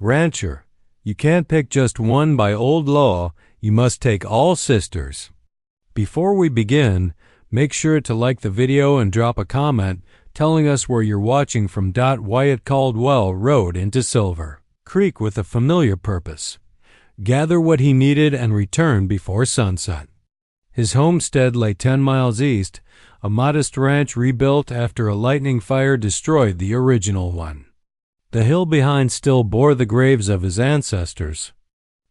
Rancher, you can't pick just one by old law, you must take all sisters. Before we begin, make sure to like the video and drop a comment telling us where you're watching from. Wyatt Caldwell rode into Silver Creek with a familiar purpose: gather what he needed and return before sunset. His homestead lay 10 miles east, a modest ranch rebuilt after a lightning fire destroyed the original one. The hill behind still bore the graves of his ancestors.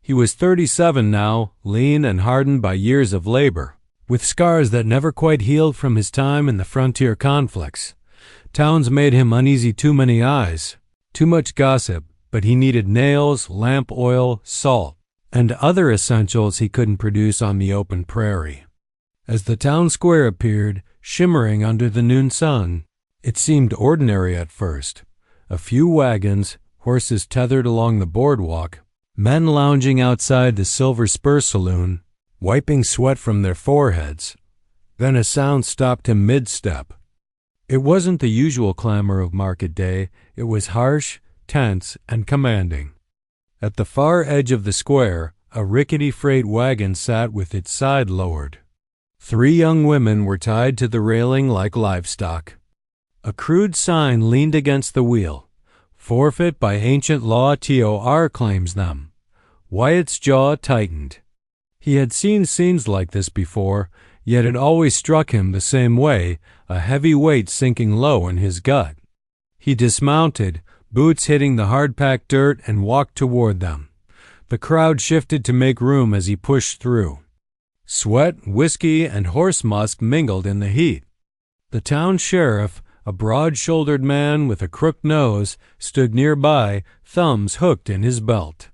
He was 37 now, lean and hardened by years of labor, with scars that never quite healed from his time in the frontier conflicts. Towns made him uneasy. Too many eyes, too much gossip, but he needed nails, lamp oil, salt, and other essentials he couldn't produce on the open prairie. As the town square appeared, shimmering under the noon sun, it seemed ordinary at first. A few wagons, horses tethered along the boardwalk, men lounging outside the Silver Spur Saloon, wiping sweat from their foreheads. Then a sound stopped him mid-step. It wasn't the usual clamor of market day. It was harsh, tense, and commanding. At the far edge of the square, a rickety freight wagon sat with its side lowered. 3 young women were tied to the railing like livestock. A crude sign leaned against the wheel. Forfeit by ancient law, TOR claims them. Wyatt's jaw tightened. He had seen scenes like this before, yet it always struck him the same way, a heavy weight sinking low in his gut. He dismounted, boots hitting the hard-packed dirt, and walked toward them. The crowd shifted to make room as he pushed through. Sweat, whiskey, and horse musk mingled in the heat. The town sheriff, a broad-shouldered man with a crooked nose, stood nearby, thumbs hooked in his belt.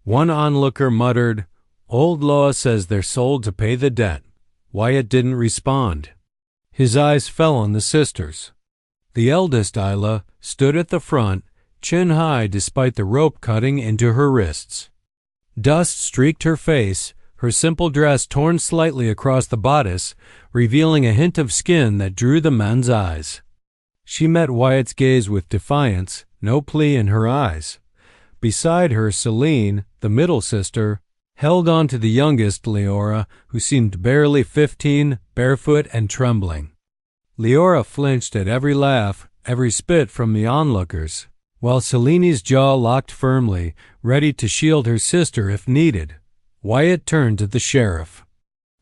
One onlooker muttered, "Old law says they're sold to pay the debt." Wyatt didn't respond. His eyes fell on the sisters. The eldest, Isla, stood at the front, chin high despite the rope cutting into her wrists. Dust streaked her face, her simple dress torn slightly across the bodice, revealing a hint of skin that drew the men's eyes. She met Wyatt's gaze with defiance, no plea in her eyes. Beside her, Celine, the middle sister, held on to the youngest, Leora, who seemed barely 15, barefoot and trembling. Leora flinched at every laugh, every spit from the onlookers, while Celine's jaw locked firmly, ready to shield her sister if needed. Wyatt turned to the sheriff.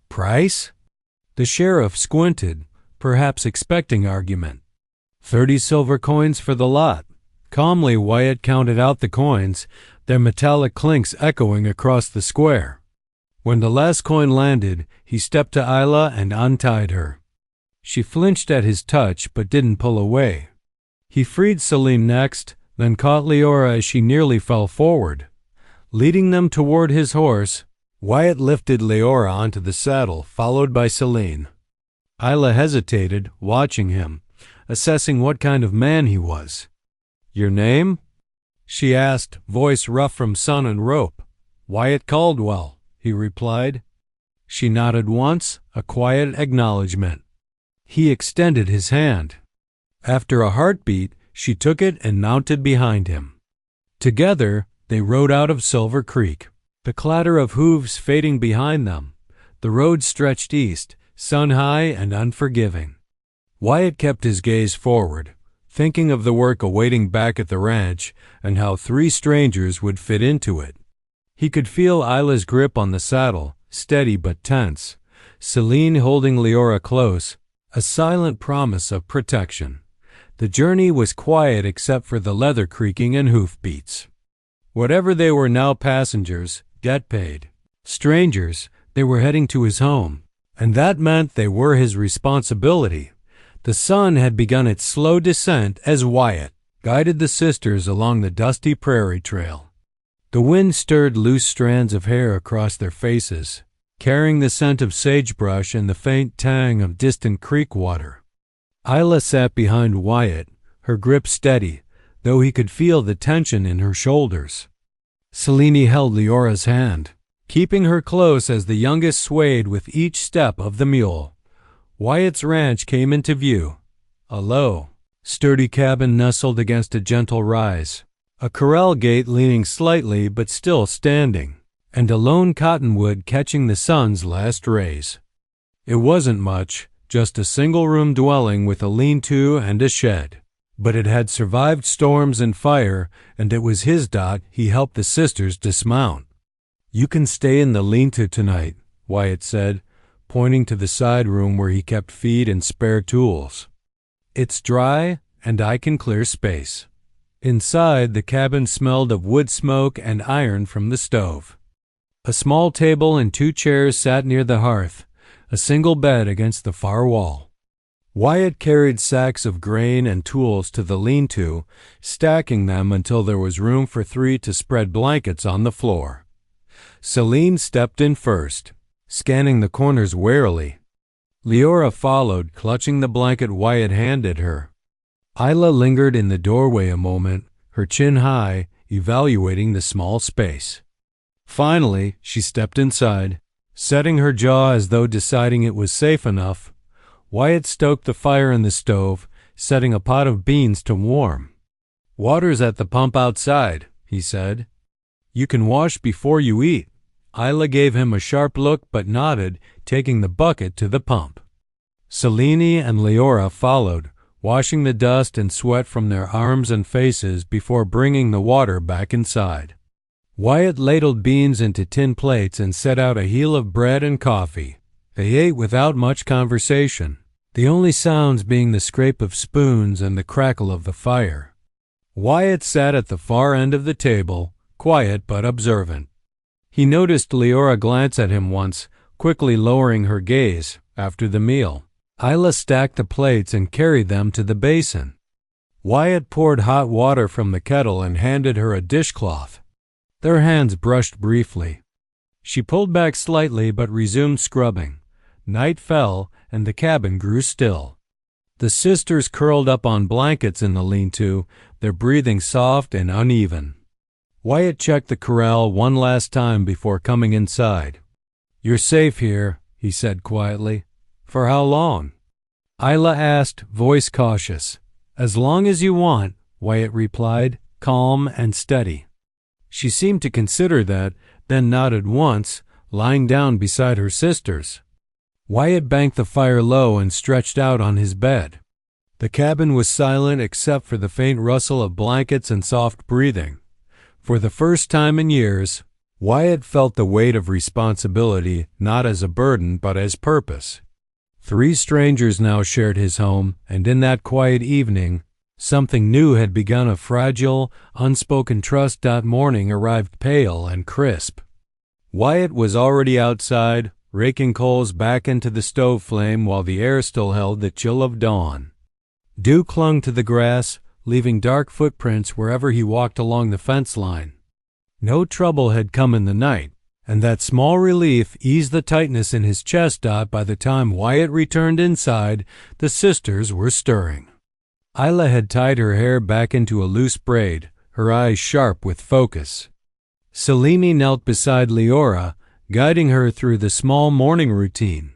"Price?" The sheriff squinted, perhaps expecting argument. 30 silver coins for the lot. Calmly, Wyatt counted out the coins, their metallic clinks echoing across the square. When the last coin landed, he stepped to Isla and untied her. She flinched at his touch but didn't pull away. He freed Celine next, then caught Leora as she nearly fell forward. Leading them toward his horse, Wyatt lifted Leora onto the saddle, followed by Celine. Isla hesitated, watching him, assessing what kind of man he was. "Your name?" she asked, voice rough from sun and rope. "Wyatt Caldwell," he replied. She nodded once, a quiet acknowledgement. He extended his hand. After a heartbeat, she took it and mounted behind him. Together, they rode out of Silver Creek, the clatter of hooves fading behind them. The road stretched east, sun-high and unforgiving. Wyatt kept his gaze forward, thinking of the work awaiting back at the ranch and how 3 strangers would fit into it. He could feel Isla's grip on the saddle, steady but tense, Celine holding Leora close, a silent promise of protection. The journey was quiet except for the leather creaking and hoofbeats. Whatever they were now, passengers, debt paid. Strangers, they were heading to his home, and that meant they were his responsibility. The sun had begun its slow descent as Wyatt guided the sisters along the dusty prairie trail. The wind stirred loose strands of hair across their faces, carrying the scent of sagebrush and the faint tang of distant creek water. Isla sat behind Wyatt, her grip steady, though he could feel the tension in her shoulders. Celine held Leora's hand, keeping her close as the youngest swayed with each step of the mule. Wyatt's ranch came into view, a low, sturdy cabin nestled against a gentle rise. a corral gate leaning slightly but still standing, and a lone cottonwood catching the sun's last rays. It wasn't much, just a single-room dwelling with a lean-to and a shed. But it had survived storms and fire, and it was his dot he helped the sisters dismount. "You can stay in the lean-to tonight," Wyatt said, pointing to the side room where he kept feed and spare tools. "It's dry, and I can clear space." Inside, the cabin smelled of wood smoke and iron from the stove. A small table and 2 chairs sat near the hearth, a single bed against the far wall. Wyatt carried sacks of grain and tools to the lean-to, stacking them until there was room for 3 to spread blankets on the floor. Celine stepped in first, scanning the corners warily. Leora followed, clutching the blanket Wyatt handed her. Isla lingered in the doorway a moment, her chin high, evaluating the small space. Finally, she stepped inside, setting her jaw as though deciding it was safe enough. Wyatt stoked the fire in the stove, setting a pot of beans to warm. "Water's at the pump outside," he said. "You can wash before you eat." Isla gave him a sharp look but nodded, taking the bucket to the pump. Celine and Leora followed, washing the dust and sweat from their arms and faces before bringing the water back inside. Wyatt ladled beans into tin plates and set out a heel of bread and coffee. They ate without much conversation, the only sounds being the scrape of spoons and the crackle of the fire. Wyatt sat at the far end of the table, quiet but observant. He noticed Leora glance at him once, quickly lowering her gaze. After the meal, Isla stacked the plates and carried them to the basin. Wyatt poured hot water from the kettle and handed her a dishcloth. Their hands brushed briefly. She pulled back slightly but resumed scrubbing. Night fell, and the cabin grew still. The sisters curled up on blankets in the lean-to, their breathing soft and uneven. Wyatt checked the corral one last time before coming inside. "You're safe here," he said quietly. "For how long?" Isla asked, voice cautious. "As long as you want," Wyatt replied, calm and steady. She seemed to consider that, then nodded once, lying down beside her sisters. Wyatt banked the fire low and stretched out on his bed. The cabin was silent except for the faint rustle of blankets and soft breathing. For the first time in years, Wyatt felt the weight of responsibility not as a burden but as purpose. 3 strangers now shared his home, and in that quiet evening, something new had begun. A fragile, unspoken trust. Morning arrived pale and crisp. Wyatt was already outside, raking coals back into the stove flame while the air still held the chill of dawn. Dew clung to the grass, leaving dark footprints wherever he walked along the fence line. No trouble had come in the night, and that small relief eased the tightness in his chest. By the time Wyatt returned inside, the sisters were stirring. Isla had tied her hair back into a loose braid, her eyes sharp with focus. Celine knelt beside Leora, guiding her through the small morning routine.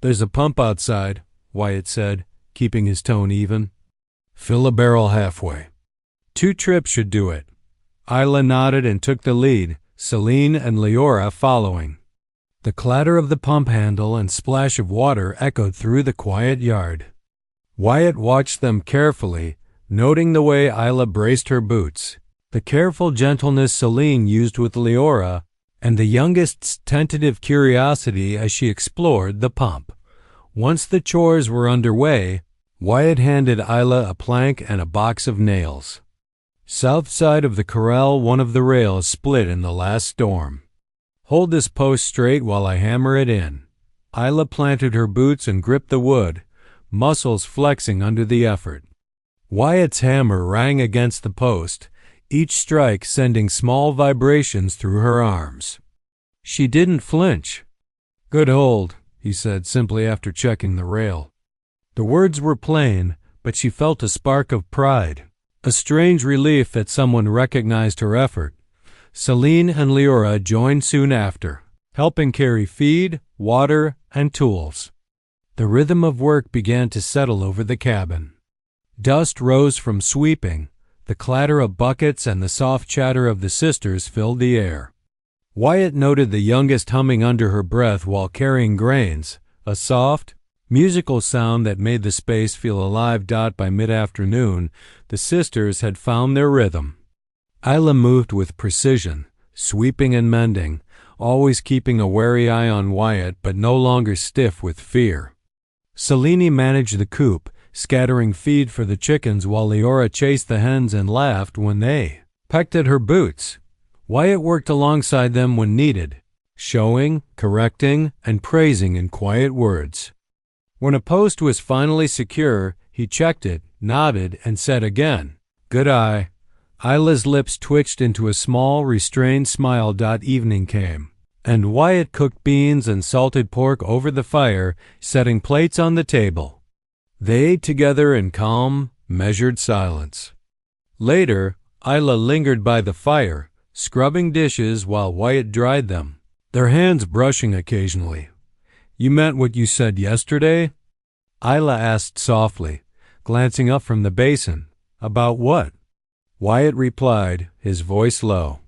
"There's a pump outside," Wyatt said, keeping his tone even. "Fill a barrel halfway. 2 trips should do it." Isla nodded and took the lead, Celine and Leora following. The clatter of the pump handle and splash of water echoed through the quiet yard. Wyatt watched them carefully, noting the way Isla braced her boots, the careful gentleness Celine used with Leora, and the youngest's tentative curiosity as she explored the pump. Once the chores were underway, Wyatt handed Isla a plank and a box of nails. South side of the corral, one of the rails split in the last storm. "Hold this post straight while I hammer it in." Isla planted her boots and gripped the wood, muscles flexing under the effort. Wyatt's hammer rang against the post, each strike sending small vibrations through her arms. She didn't flinch. "Good hold," he said simply after checking the rail. The words were plain, but she felt a spark of pride, a strange relief that someone recognized her effort. Celine and Leora joined soon after, helping carry feed, water, and tools. The rhythm of work began to settle over the cabin. Dust rose from sweeping, The clatter of buckets and the soft chatter of the sisters filled the air. Wyatt noted the youngest humming under her breath while carrying grains, a soft, musical sound that made the space feel alive. By mid-afternoon, the sisters had found their rhythm. Isla moved with precision, sweeping and mending, always keeping a wary eye on Wyatt but no longer stiff with fear. Selene managed the coop, scattering feed for the chickens while Leora chased the hens and laughed when they pecked at her boots. Wyatt worked alongside them when needed, showing, correcting, and praising in quiet words. When a post was finally secure, he checked it, nodded, and said again, "Good eye." Isla's lips twitched into a small, restrained smile. Evening came, and Wyatt cooked beans and salted pork over the fire, setting plates on the table. They ate together in calm, measured silence. Later, Isla lingered by the fire, scrubbing dishes while Wyatt dried them, their hands brushing occasionally. "You meant what you said yesterday?" Isla asked softly, glancing up from the basin. "About what?" Wyatt replied, his voice low.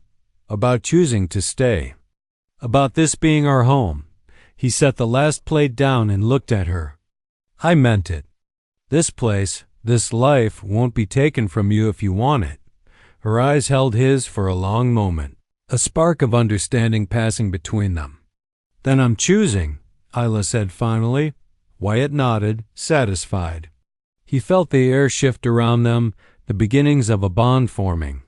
"About choosing to stay. About this being our home." He set the last plate down and looked at her. "I meant it. This place, this life, won't be taken from you if you want it." Her eyes held his for a long moment, a spark of understanding passing between them. "Then I'm choosing," Isla said finally. Wyatt nodded, satisfied. He felt the air shift around them, the beginnings of a bond forming.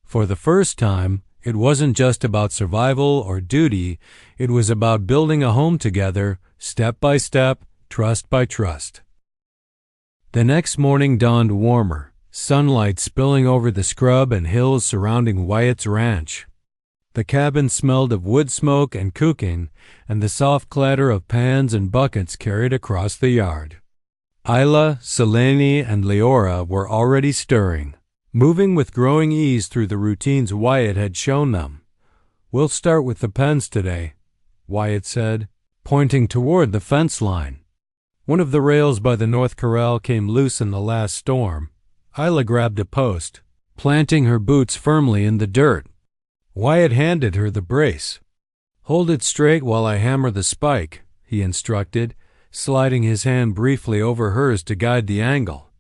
For the first time, it wasn't just about survival or duty, it was about building a home together, step by step, trust by trust. The next morning dawned warmer, sunlight spilling over the scrub and hills surrounding Wyatt's ranch. The cabin smelled of wood smoke and cooking, and the soft clatter of pans and buckets carried across the yard. Isla, Selene, and Leora were already stirring, moving with growing ease through the routines Wyatt had shown them. "We'll start with the pens today," Wyatt said, pointing toward the fence line. One of the rails by the north corral came loose in the last storm. Isla grabbed a post, planting her boots firmly in the dirt. Wyatt handed her the brace. "Hold it straight while I hammer the spike," he instructed, sliding his hand briefly over hers to guide the angle.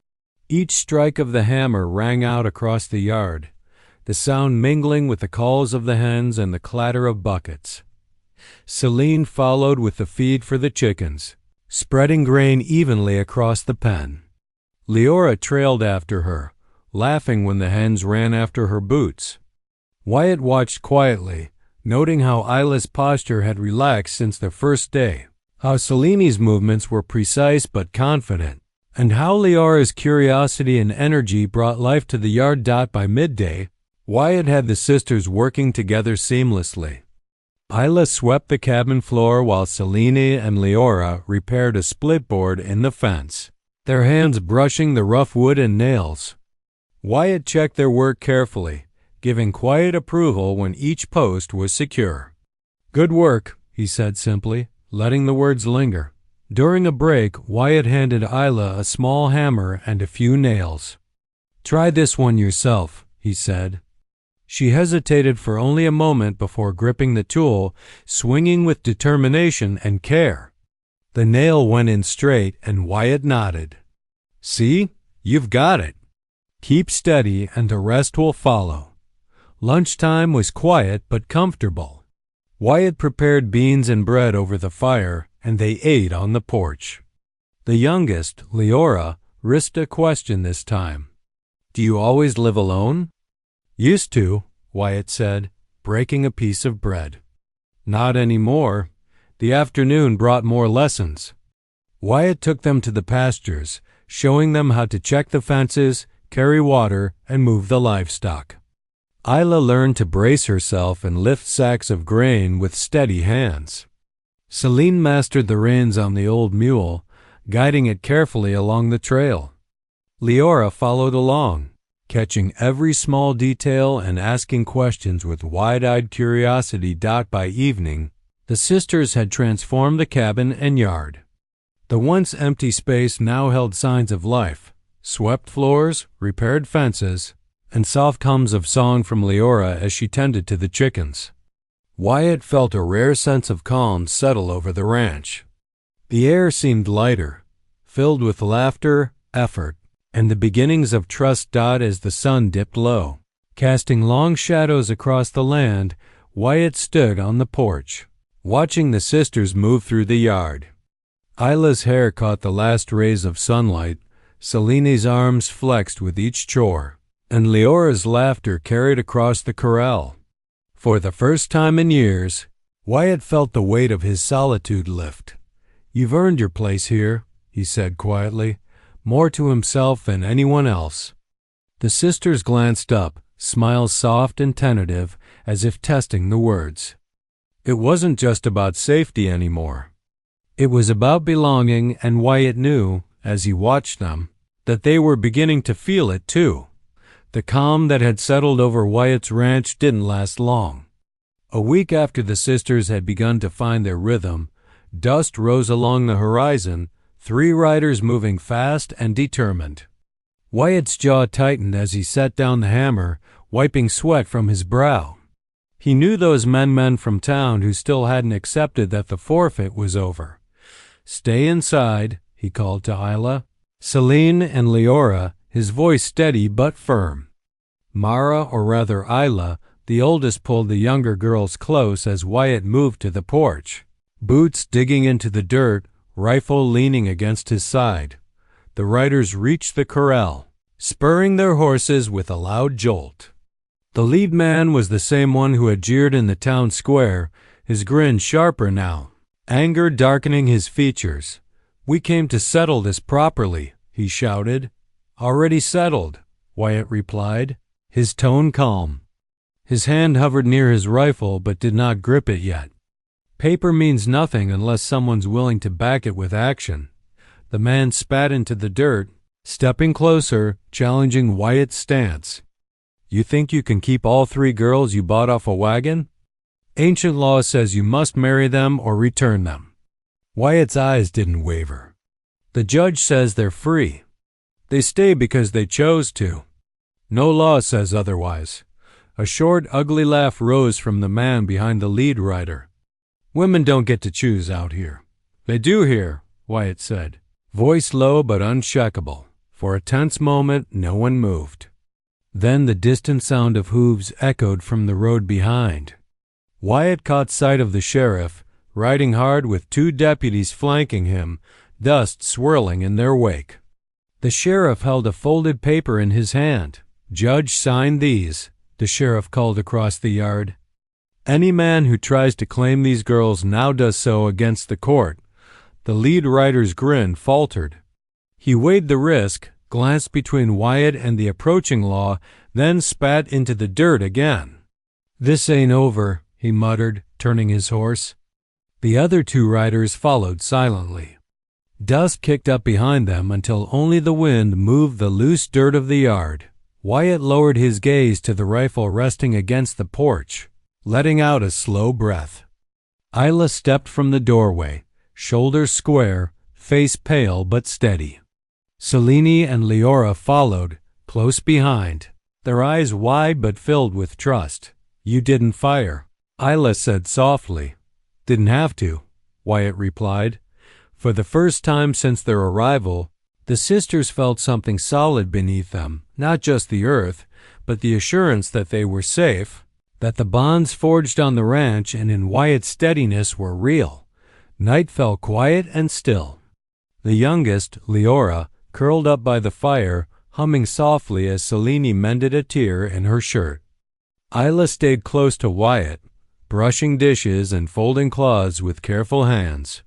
Each strike of the hammer rang out across the yard, the sound mingling with the calls of the hens and the clatter of buckets. Selene followed with the feed for the chickens, spreading grain evenly across the pen. Leora trailed after her, laughing when the hens ran after her boots. Wyatt watched quietly, noting how Isla's posture had relaxed since their first day, how Selene's movements were precise but confident, and how Leora's curiosity and energy brought life to the yard. By midday, Wyatt had the sisters working together seamlessly. Isla swept the cabin floor while Selene and Leora repaired a split board in the fence, their hands brushing the rough wood and nails. Wyatt checked their work carefully, giving quiet approval when each post was secure. "Good work," he said simply, letting the words linger. During a break, Wyatt handed Isla a small hammer and a few nails. "Try this one yourself," he said. She hesitated for only a moment before gripping the tool, swinging with determination and care. The nail went in straight, and Wyatt nodded. "See? You've got it. Keep steady, and the rest will follow." Lunchtime was quiet but comfortable. Wyatt prepared beans and bread over the fire, and they ate on the porch. The youngest, Leora, risked a question this time. "Do you always live alone?" "Used to," Wyatt said, breaking a piece of bread. "Not anymore. The afternoon brought more lessons." Wyatt took them to the pastures, showing them how to check the fences, carry water, and move the livestock. Isla learned to brace herself and lift sacks of grain with steady hands. Selene mastered the reins on the old mule, guiding it carefully along the trail. Leora followed along, catching every small detail and asking questions with wide-eyed curiosity. By evening, the sisters had transformed the cabin and yard. The once empty space now held signs of life: swept floors, repaired fences, and soft hums of song from Leora as she tended to the chickens. Wyatt felt a rare sense of calm settle over the ranch. The air seemed lighter, filled with laughter, effort, and the beginnings of trust as the sun dipped low. Casting long shadows across the land, Wyatt stood on the porch, watching the sisters move through the yard. Isla's hair caught the last rays of sunlight, Selene's arms flexed with each chore, and Leora's laughter carried across the corral. For the first time in years, Wyatt felt the weight of his solitude lift. "You've earned your place here," he said quietly, more to himself than anyone else. The sisters glanced up, smiles soft and tentative, as if testing the words. It wasn't just about safety anymore. It was about belonging, and Wyatt knew, as he watched them, that they were beginning to feel it too. The calm that had settled over Wyatt's ranch didn't last long. A week after the sisters had begun to find their rhythm, dust rose along the horizon, 3 riders moving fast and determined. Wyatt's jaw tightened as he set down the hammer, wiping sweat from his brow. He knew those men from town who still hadn't accepted that the forfeit was over. "Stay inside," he called to Isla, Selene, and Leora, his voice steady but firm. Mara, or rather Isla, the oldest, pulled the younger girls close as Wyatt moved to the porch, boots digging into the dirt, rifle leaning against his side. The riders reached the corral, spurring their horses with a loud jolt. The lead man was the same one who had jeered in the town square, his grin sharper now, anger darkening his features. "We came to settle this properly," he shouted. "Already settled," Wyatt replied, his tone calm. His hand hovered near his rifle but did not grip it yet. Paper means nothing unless someone's willing to back it with action. The man spat into the dirt, stepping closer, challenging Wyatt's stance. "You think you can keep all 3 girls you bought off a wagon? Ancient law says you must marry them or return them." Wyatt's eyes didn't waver. "The judge says they're free. They stay because they chose to. No law says otherwise." A short, ugly laugh rose from the man behind the lead rider. "Women don't get to choose out here." "They do here," Wyatt said, voice low but unshakable. For a tense moment, no one moved. Then the distant sound of hooves echoed from the road behind. Wyatt caught sight of the sheriff, riding hard with 2 deputies flanking him, dust swirling in their wake. The sheriff held a folded paper in his hand. "Judge, sign these," the sheriff called across the yard. "Any man who tries to claim these girls now does so against the court." The lead rider's grin faltered. He weighed the risk, glanced between Wyatt and the approaching law, then spat into the dirt again. "This ain't over," he muttered, turning his horse. The other 2 riders followed silently. Dust kicked up behind them until only the wind moved the loose dirt of the yard. Wyatt lowered his gaze to the rifle resting against the porch, letting out a slow breath. Isla stepped from the doorway, shoulders square, face pale but steady. Selene and Leora followed, close behind, their eyes wide but filled with trust. "You didn't fire," Isla said softly. "Didn't have to," Wyatt replied. For the first time since their arrival, the sisters felt something solid beneath them, not just the earth, but the assurance that they were safe, that the bonds forged on the ranch and in Wyatt's steadiness were real. Night fell quiet and still. The youngest, Leora, curled up by the fire, humming softly as Selene mended a tear in her shirt. Isla stayed close to Wyatt, brushing dishes and folding cloths with careful hands.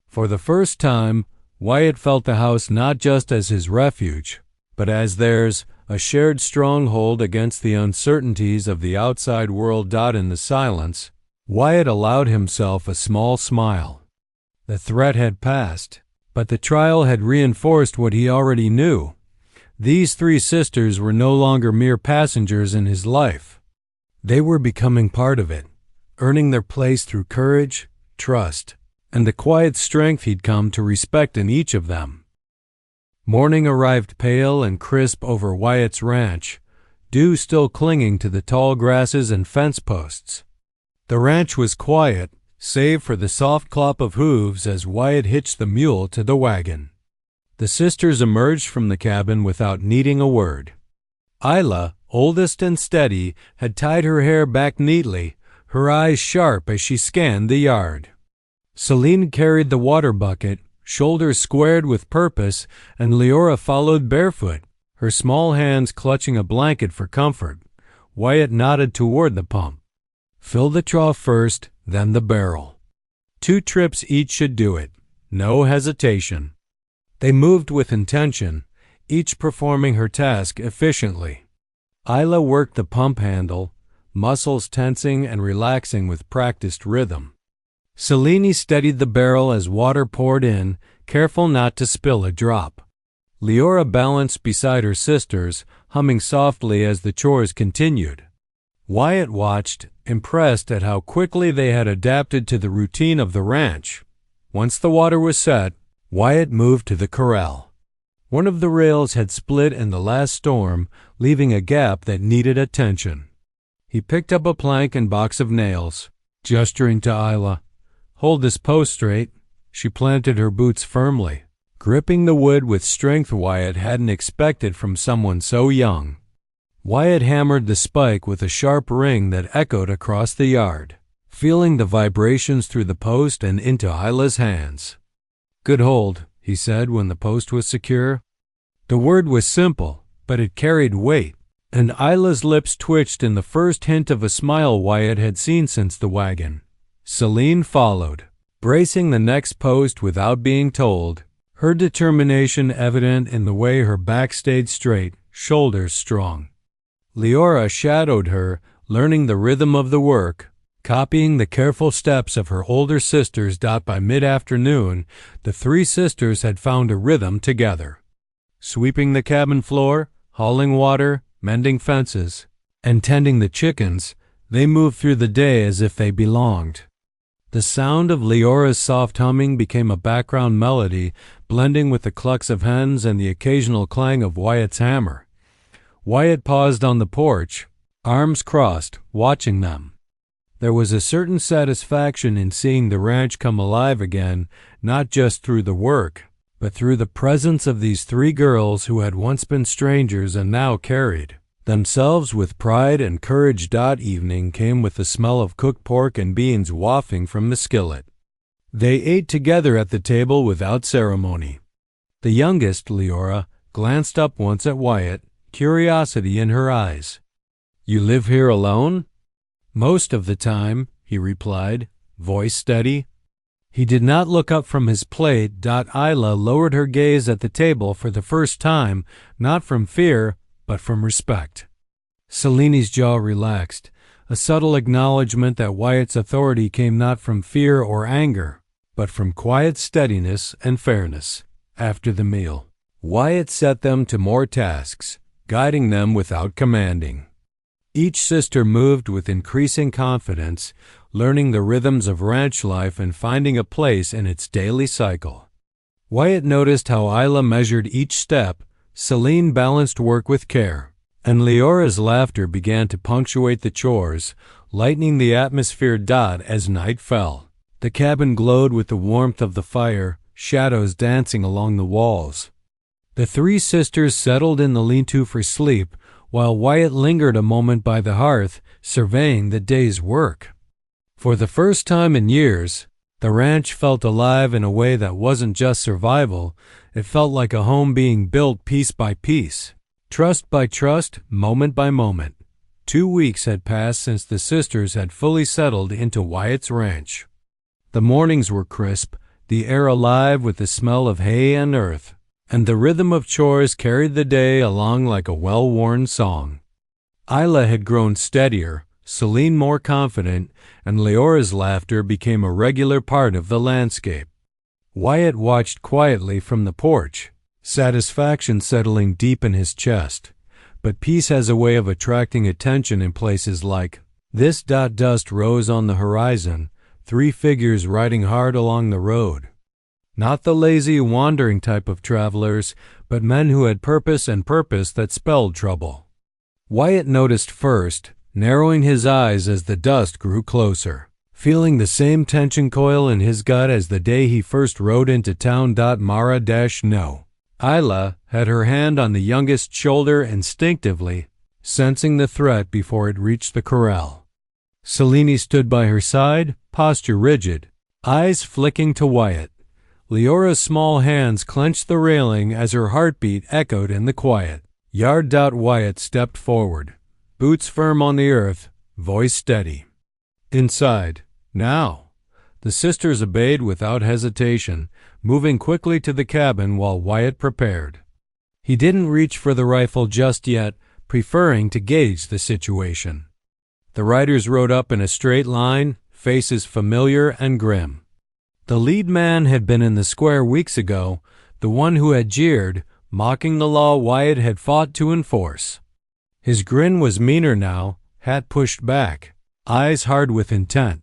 For the first time, Wyatt felt the house not just as his refuge, but as theirs, a shared stronghold against the uncertainties of the outside world. In the silence, Wyatt allowed himself a small smile. The threat had passed, but the trial had reinforced what he already knew. These 3 sisters were no longer mere passengers in his life. They were becoming part of it, earning their place through courage, trust, and the quiet strength he'd come to respect in each of them. Morning arrived pale and crisp over Wyatt's ranch. dew still clinging to the tall grasses and fence posts. The ranch was quiet, save for the soft clop of hooves as Wyatt hitched the mule to the wagon. The sisters emerged from the cabin without needing a word. Isla, oldest and steady, had tied her hair back neatly, her eyes sharp as she scanned the yard. Celine carried the water bucket, shoulders squared with purpose, and Leora followed barefoot, her small hands clutching a blanket for comfort. Wyatt nodded toward the pump. Fill the trough first, then the barrel. 2 trips each should do it. No hesitation. They moved with intention, each performing her task efficiently. Isla worked the pump handle, muscles tensing and relaxing with practiced rhythm. Celine steadied the barrel as water poured in, careful not to spill a drop. Leora balanced beside her sisters, humming softly as the chores continued. Wyatt watched, impressed at how quickly they had adapted to the routine of the ranch. Once the water was set, Wyatt moved to the corral. One of the rails had split in the last storm, leaving a gap that needed attention. He picked up a plank and box of nails, gesturing to Isla. "Hold this post straight." She planted her boots firmly, gripping the wood with strength Wyatt hadn't expected from someone so young. Wyatt hammered the spike with a sharp ring that echoed across the yard, feeling the vibrations through the post and into Isla's hands. "Good hold," he said when the post was secure. The word was simple, but it carried weight, and Isla's lips twitched in the first hint of a smile Wyatt had seen since the wagon. Celine followed, bracing the next post without being told, her determination evident in the way her back stayed straight, shoulders strong. Leora shadowed her, learning the rhythm of the work, copying the careful steps of her older sisters. By mid-afternoon, the 3 sisters had found a rhythm together. Sweeping the cabin floor, hauling water, mending fences, and tending the chickens, they moved through the day as if they belonged. The sound of Leora's soft humming became a background melody, blending with the clucks of hens and the occasional clang of Wyatt's hammer. Wyatt paused on the porch, arms crossed, watching them. There was a certain satisfaction in seeing the ranch come alive again, not just through the work, but through the presence of these 3 girls who had once been strangers and now carried themselves with pride and courage. Evening came with the smell of cooked pork and beans wafting from the skillet. They ate together at the table without ceremony. The youngest, Leora, glanced up once at Wyatt, curiosity in her eyes. "You live here alone?" "Most of the time," he replied, voice steady. He did not look up from his plate. Isla lowered her gaze at the table for the first time, not from fear, but from respect. Celine's jaw relaxed, a subtle acknowledgement that Wyatt's authority came not from fear or anger, but from quiet steadiness and fairness. After the meal, Wyatt set them to more tasks, guiding them without commanding. Each sister moved with increasing confidence, learning the rhythms of ranch life and finding a place in its daily cycle. Wyatt noticed how Isla measured each step, Celine balanced work with care, and Leora's laughter began to punctuate the chores, lightening the atmosphere. As night fell, the cabin glowed with the warmth of the fire, shadows dancing along the walls. The 3 sisters settled in the lean-to for sleep, while Wyatt lingered a moment by the hearth, surveying the day's work. For the first time in years, the ranch felt alive in a way that wasn't just survival. It felt like a home being built piece by piece, trust by trust, moment by moment. 2 weeks had passed since the sisters had fully settled into Wyatt's ranch. The mornings were crisp, the air alive with the smell of hay and earth, and the rhythm of chores carried the day along like a well-worn song. Isla had grown steadier, Celine more confident, and Leora's laughter became a regular part of the landscape. Wyatt watched quietly from the porch, satisfaction settling deep in his chest. But peace has a way of attracting attention in places like this. Dust rose on the horizon, 3 figures riding hard along the road. Not the lazy, wandering type of travelers, but men who had purpose and purpose that spelled trouble. Wyatt noticed first, narrowing his eyes as the dust grew closer, feeling the same tension coil in his gut as the day he first rode into town. Mara-no. Isla had her hand on the youngest's shoulder instinctively, sensing the threat before it reached the corral. Selene stood by her side, posture rigid, eyes flicking to Wyatt. Leora's small hands clenched the railing as her heartbeat echoed in the quiet. Yard. Wyatt stepped forward, boots firm on the earth, voice steady. Inside, now. The sisters obeyed without hesitation, moving quickly to the cabin while Wyatt prepared. He didn't reach for the rifle just yet, preferring to gauge the situation. The riders rode up in a straight line, faces familiar and grim. The lead man had been in the square weeks ago, the one who had jeered, mocking the law Wyatt had fought to enforce. His grin was meaner now, hat pushed back, eyes hard with intent.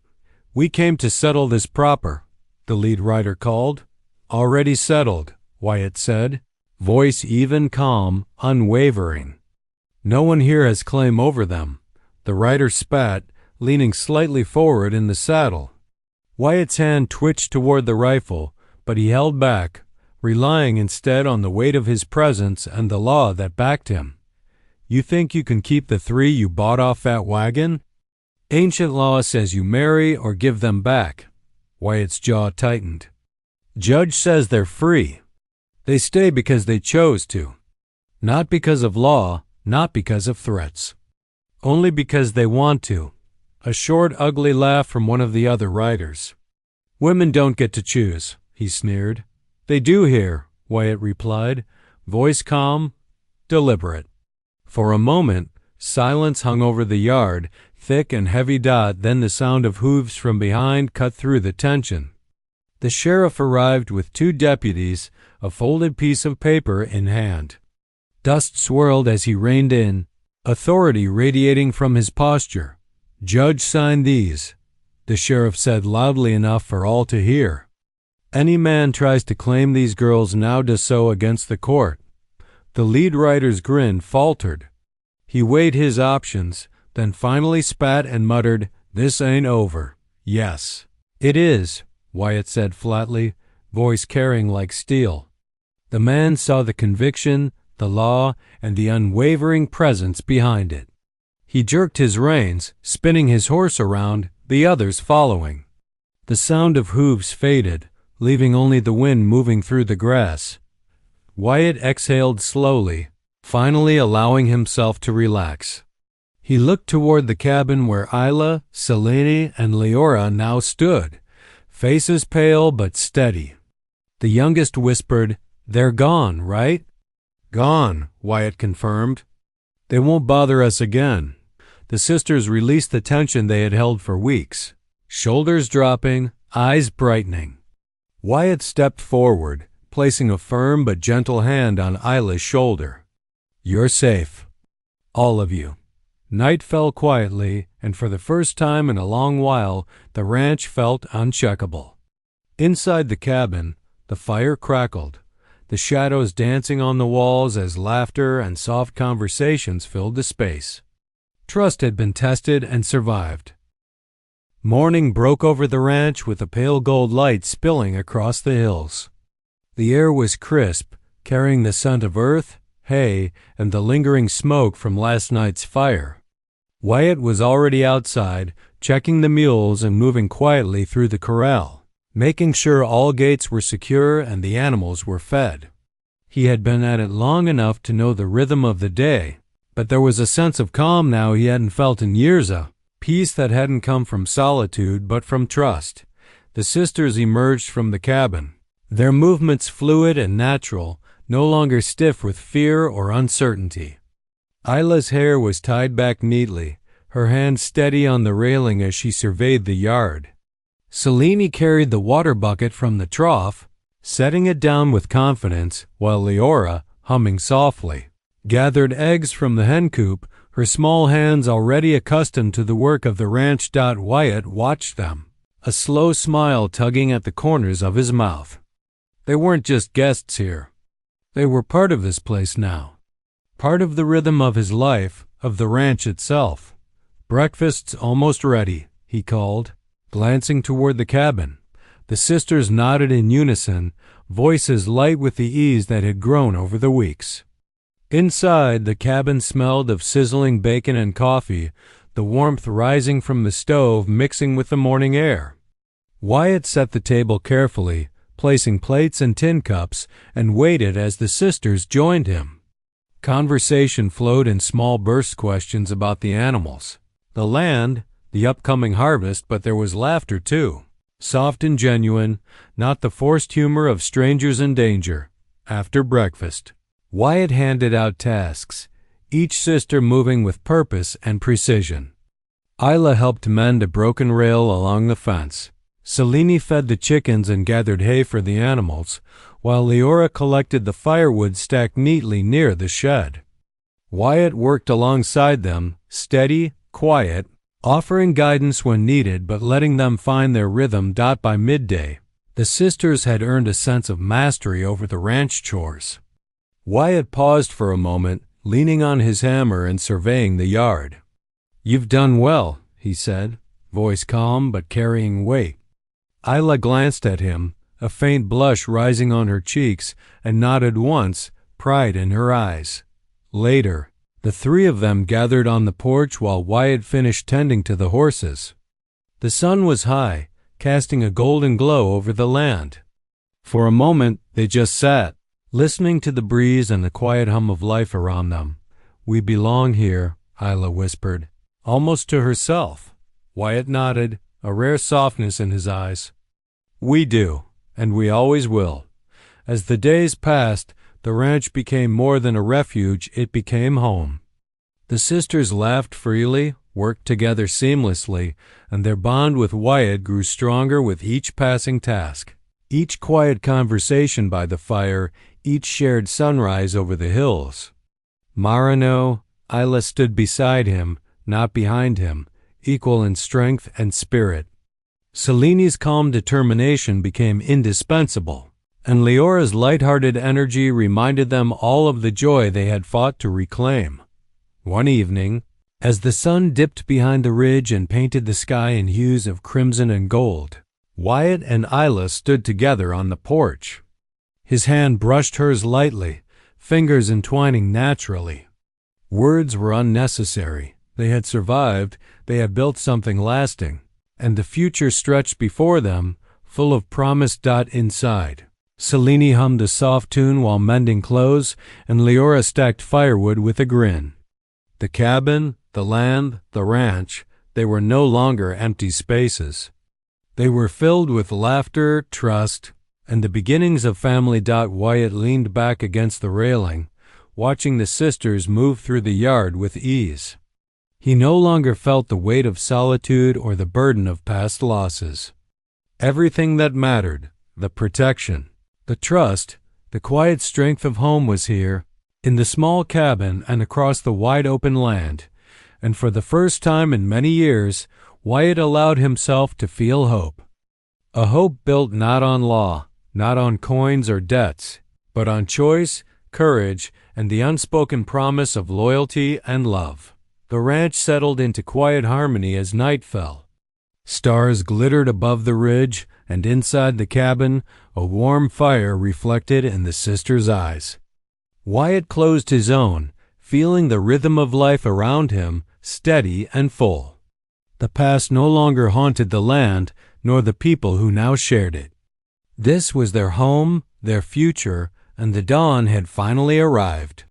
"We came to settle this proper," the lead rider called. "Already settled," Wyatt said, voice even, calm, unwavering. "No one here has claim over them." The rider spat, leaning slightly forward in the saddle. Wyatt's hand twitched toward the rifle, but he held back, relying instead on the weight of his presence and the law that backed him. "You think you can keep the 3 you bought off that wagon? Ancient law says you marry or give them back." Wyatt's jaw tightened. "Judge says they're free. They stay because they chose to. Not because of law, not because of threats. Only because they want to." A short, ugly laugh from one of the other riders. "Women don't get to choose," he sneered. "They do here," Wyatt replied, voice calm, deliberate. For a moment, silence hung over the yard, thick and heavy. Then the sound of hooves from behind cut through the tension. The sheriff arrived with 2 deputies, a folded piece of paper in hand. Dust swirled as he reined in, authority radiating from his posture. "Judge signed these," the sheriff said loudly enough for all to hear. "Any man tries to claim these girls now does so against the court." The lead rider's grin faltered. He weighed his options, then finally spat and muttered, "This ain't over." "Yes, it is," Wyatt said flatly, voice carrying like steel. The man saw the conviction, the law, and the unwavering presence behind it. He jerked his reins, spinning his horse around, the others following. The sound of hooves faded, leaving only the wind moving through the grass. Wyatt exhaled slowly, finally allowing himself to relax. He looked toward the cabin where Isla, Selene, and Leora now stood, faces pale but steady. The youngest whispered, "They're gone, right?" "Gone," Wyatt confirmed. "They won't bother us again." The sisters released the tension they had held for weeks, shoulders dropping, eyes brightening. Wyatt stepped forward, placing a firm but gentle hand on Isla's shoulder. "You're safe. All of you." Night fell quietly, and for the first time in a long while, the ranch felt uncheckable. Inside the cabin, the fire crackled, the shadows dancing on the walls as laughter and soft conversations filled the space. Trust had been tested and survived. Morning broke over the ranch with a pale gold light spilling across the hills. The air was crisp, carrying the scent of earth, hay, and the lingering smoke from last night's fire. Wyatt was already outside, checking the mules and moving quietly through the corral, making sure all gates were secure and the animals were fed. He had been at it long enough to know the rhythm of the day, but there was a sense of calm now he hadn't felt in years, a peace that hadn't come from solitude but from trust. The sisters emerged from the cabin, their movements fluid and natural, no longer stiff with fear or uncertainty. Isla's hair was tied back neatly, her hand steady on the railing as she surveyed the yard. Selene carried the water bucket from the trough, setting it down with confidence, while Leora, humming softly, gathered eggs from the hen coop, her small hands already accustomed to the work of the ranch. Wyatt watched them, a slow smile tugging at the corners of his mouth. They weren't just guests here. They were part of this place now. part of the rhythm of his life, of the ranch itself. "Breakfast's almost ready," he called, glancing toward the cabin. The sisters nodded in unison, voices light with the ease that had grown over the weeks. Inside, the cabin smelled of sizzling bacon and coffee, the warmth rising from the stove mixing with the morning air. Wyatt set the table carefully, placing plates and tin cups, and waited as the sisters joined him. Conversation flowed in small burst questions about the animals, the land, the upcoming harvest, but there was laughter too, soft and genuine, not the forced humor of strangers in danger. After breakfast, Wyatt handed out tasks, each sister moving with purpose and precision. Isla helped mend a broken rail along the fence. Selene fed the chickens and gathered hay for the animals, while Leora collected the firewood stacked neatly near the shed. Wyatt worked alongside them, steady, quiet, offering guidance when needed but letting them find their rhythm. By midday, the sisters had earned a sense of mastery over the ranch chores. Wyatt paused for a moment, leaning on his hammer and surveying the yard. "You've done well," he said, voice calm but carrying weight. Isla glanced at him, a faint blush rising on her cheeks, and nodded once, pride in her eyes. Later, the three of them gathered on the porch while Wyatt finished tending to the horses. The sun was high, casting a golden glow over the land. For a moment, they just sat, listening to the breeze and the quiet hum of life around them. "We belong here," Isla whispered, almost to herself. Wyatt nodded, a rare softness in his eyes. "We do, and we always will." As the days passed, the ranch became more than a refuge, it became home. The sisters laughed freely, worked together seamlessly, and their bond with Wyatt grew stronger with each passing task. Each quiet conversation by the fire, each shared sunrise over the hills. Marino, Isla stood beside him, not behind him, equal in strength and spirit. Selene's calm determination became indispensable, and Leora's light-hearted energy reminded them all of the joy they had fought to reclaim. One evening, as the sun dipped behind the ridge and painted the sky in hues of crimson and gold, Wyatt and Isla stood together on the porch. His hand brushed hers lightly, fingers entwining naturally. Words were unnecessary. They had survived, they had built something lasting, and the future stretched before them, full of promise. Inside, Selene hummed a soft tune while mending clothes, and Leora stacked firewood with a grin. The cabin, the land, the ranch, they were no longer empty spaces. They were filled with laughter, trust, and the beginnings of family. Wyatt leaned back against the railing, watching the sisters move through the yard with ease. He no longer felt the weight of solitude or the burden of past losses. Everything that mattered, the protection, the trust, the quiet strength of home was here, in the small cabin and across the wide open land, and for the first time in many years, Wyatt allowed himself to feel hope. A hope built not on law, not on coins or debts, but on choice, courage, and the unspoken promise of loyalty and love. The ranch settled into quiet harmony as night fell. Stars glittered above the ridge, and inside the cabin, a warm fire reflected in the sisters' eyes. Wyatt closed his own, feeling the rhythm of life around him, steady and full. The past no longer haunted the land, nor the people who now shared it. This was their home, their future, and the dawn had finally arrived.